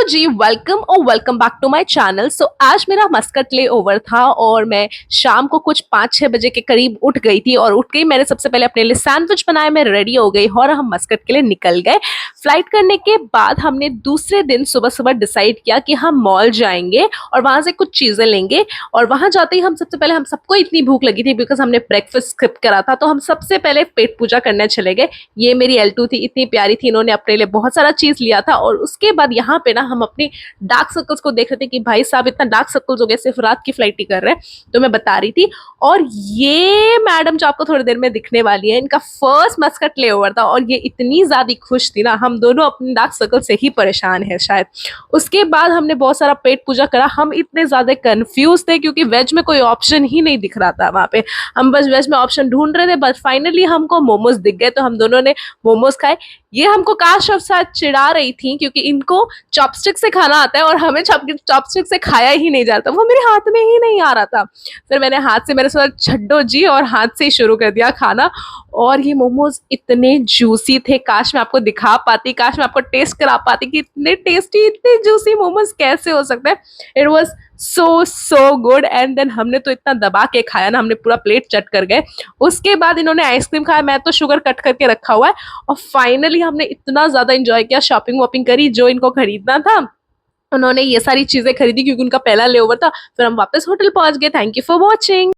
Ji, welcome back to my channel. आज मेरा Muscat ले ओवर था और मैं शाम को कुछ 5-6 बजे के करीब उठ गई थी और उठ के ही मैंने सबसे पहले अपने लिए सैंडविच बनाया, मैं रेडी हो गई और हम मस्कट के लिए निकल गए। फ्लाइट करने के बाद हमने दूसरे दिन सुबह-सुबह डिसाइड किया कि हम मॉल जाएँगे और वहाँ से कुछ चीज़ें लेंगे और वहाँ जाते ही हम सबसे पहले हम सबको इतनी भूख लगी थी बिकॉज़ हमने ब्रेकफास्ट स्किप करा था, तो हम सबसे पहले पेट पूजा करने चले गए। ये मेरी L2 थी, इतनी प्यारी थी, इन्होंने अपने लिए बहुत सारा चीज़ लिया था और उसके बाद यहाँ पे ना हम अपने डार्क सर्कल्स को देख रहे थे कि भाई साहब इतना डार्क सर्कल्स हो गए, सिर्फ रात की फ्लाइट ही कर रहे हैं, तो मैं बता रही थी। और ये मैडम जो आपको थोड़ी देर में दिखने वाली है, इनका फर्स्ट मस्कट लेओवर था और ये इतनी ज्यादा खुश थी ना, हम दोनों अपने डार्क सर्कल से ही परेशान है शायद। उसके बाद हमने बहुत सारा पेट पूजा करा। हम इतने ज्यादा कंफ्यूज थे क्योंकि वेज में कोई ऑप्शन ही नहीं दिख रहा था वहां पे। हम बस वेज में ऑप्शन ढूंढ रहे थे, बट फाइनली हमको मोमोज दिख गए, तो हम दोनों ने मोमोज खाए। ये हमको काश अब शायद चिढ़ा रही थी क्योंकि इनको चॉपस्टिक से खाना आता है और हमें चॉपस्टिक से खाया ही नहीं जाता, वो मेरे हाथ में ही नहीं आ रहा था। फिर मैंने हाथ से, मैंने सोचा छड्डो जी, और हाथ से ही शुरू कर दिया खाना। और ये मोमोज इतने जूसी थे, काश मैं आपको दिखा पाती, काश मैं आपको टेस्ट करा पाती कि इतने टेस्टी, इतने जूसी मोमोज कैसे हो सकते हैं। It was so good. And then हमने तो इतना दबा के खाया ना, हमने पूरा प्लेट चट कर गए। उसके बाद इन्होंने आइसक्रीम खाया, मैं तो शुगर कट करके रखा हुआ है। और फाइनली हमने इतना ज्यादा एंजॉय किया, शॉपिंग वॉपिंग करी, जो इनको खरीदना था उन्होंने ये सारी चीजें खरीदी क्योंकि उनका पहला लेओवर था। फिर हम वापस होटल पहुंच गए। Thank you for watching.